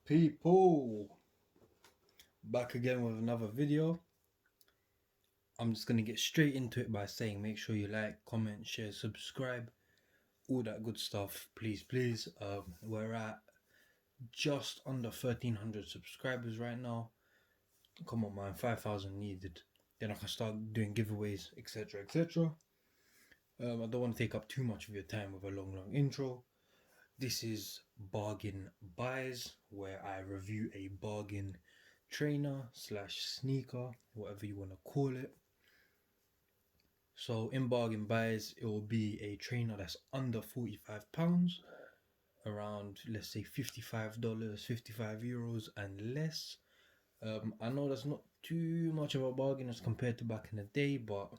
People, back again with another video. I'm just gonna get straight into it by saying make sure you like, comment, share, subscribe, all that good stuff. Please. We're at just under 1,300 subscribers right now. Come on, man, 5,000 needed. Then I can start doing giveaways, etc. I don't want to take up too much of your time with a long intro. This is Bargain Buys, where I review a bargain trainer slash sneaker, whatever you want to call it. So in Bargain Buys, it will be a trainer that's under £45, around, let's say, $55, €55 and less. I know that's not too much of a bargain as compared to back in the day, but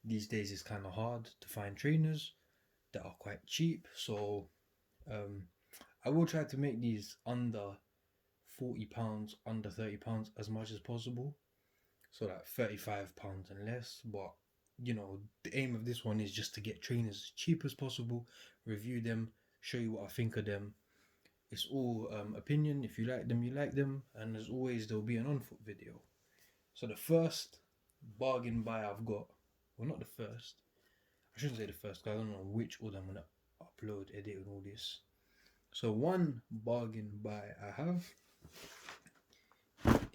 these days it's kind of hard to find trainers that are quite cheap. So I will try to make these under £40, under £30 as much as possible. So like £35 and less. But the aim of this one is just to get trainers as cheap as possible, review them, show you what I think of them. It's all opinion. If you like them, you like them. And as always, there'll be an on foot video. So the first bargain buy I've got, well, not the first. I shouldn't say the first because I don't know which order I'm gonna upload, edit, and all this. So one bargain buy I have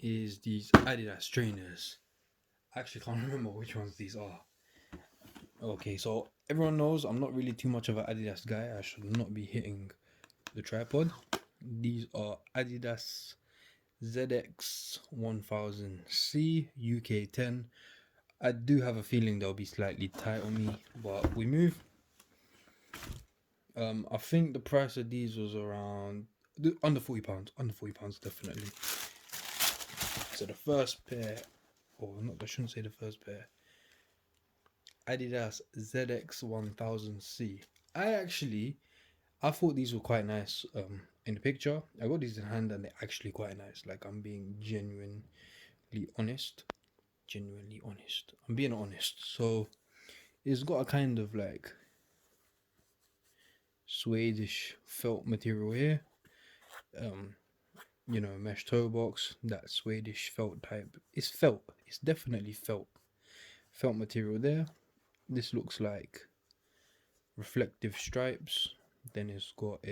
is these Adidas trainers. I actually can't remember which ones these are. Okay, so everyone knows I'm not really too much of an Adidas guy. I should not be hitting the tripod. These are Adidas ZX 1000C UK 10. I do have a feeling they'll be slightly tight on me, but we move. I think the price of these was around under £40. Under £40 definitely. So the first pair, or not, I shouldn't say the first pair. Adidas ZX 1000C. I thought these were quite nice in the picture. I got these in hand and they're actually quite nice. Like, I'm being genuinely honest. I'm being honest. So it's got a kind of like Swedish felt material here. Mesh toe box, that Swedish felt type. It's felt. It's definitely felt. Felt material there. This looks like reflective stripes. Then it's got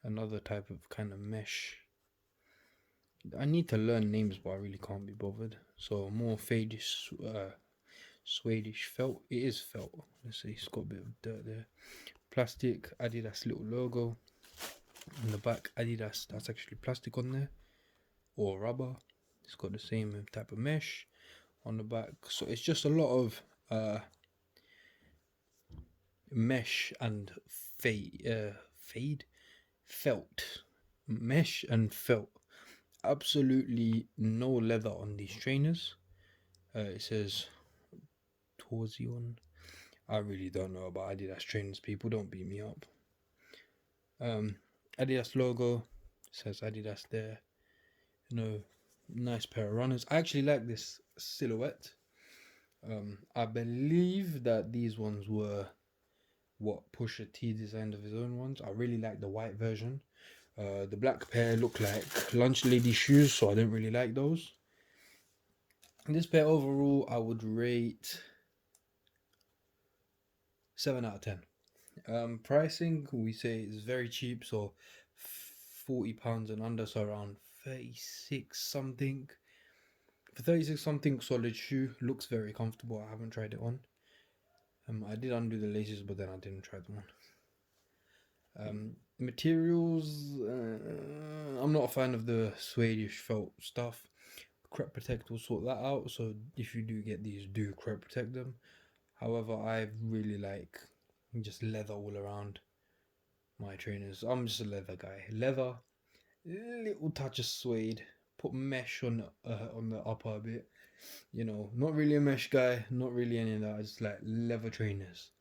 another type of kind of mesh. I need to learn names, but I really can't be bothered. So more faded Swedish felt. It is felt. Let's see, it's got a bit of dirt there. Plastic Adidas little logo. On the back, Adidas, that's actually plastic on there, or rubber. It's got the same type of mesh on the back. So it's just a lot of mesh and felt. Mesh and felt. Absolutely no leather on these trainers. It says Torsion. I really don't know about Adidas trainers, people. Don't beat me up. Adidas logo. Says Adidas there. Nice pair of runners. I actually like this silhouette. I believe that these ones were what Pusha T designed of his own ones. I really like the white version. The black pair look like lunch lady shoes, so I didn't really like those. This pair overall, I would rate 7 out of 10. Pricing, we say is very cheap, so £40 and under, so around 36 something. For 36 something, solid shoe, looks very comfortable. I haven't tried it on. I did undo the laces, but then I didn't try them on. Materials, I'm not a fan of the Swedish felt stuff. Crep Protect will sort that out, so if you do get these, do crep protect them. However, I really like just leather all around my trainers. I'm just a leather guy. Leather, little touch of suede, put mesh on the upper bit. Not really a mesh guy, not really any of that. It's like leather trainers.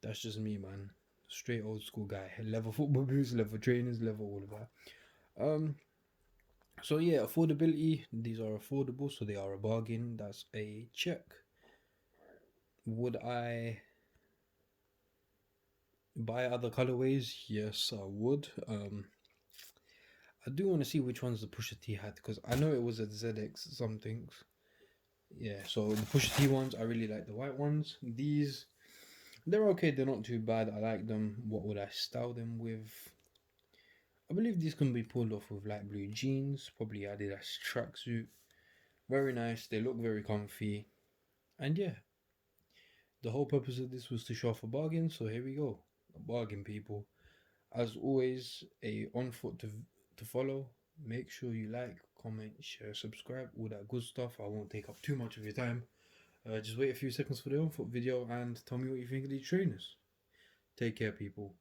That's just me, man. Straight old school guy. Leather football boots, leather trainers, leather all of that. So yeah, affordability. These are affordable, so they are a bargain. That's a check. Would I buy other colorways? Yes, I would. I do want to see which ones the Pusha T had because I know it was a ZX something. Yeah, so the Pusha T ones, I really like the white ones. These, they're okay. They're not too bad. I like them. What would I style them with? I believe these can be pulled off with light blue jeans. Probably Adidas tracksuit. Very nice. They look very comfy. And yeah, the whole purpose of this was to show off a bargain. So here we go, a bargain, people. As always, a on foot to follow. Make sure you like, comment, share, subscribe, all that good stuff. I won't take up too much of your time. Just wait a few seconds for the on foot video and tell me what you think of these trainers. Take care, people.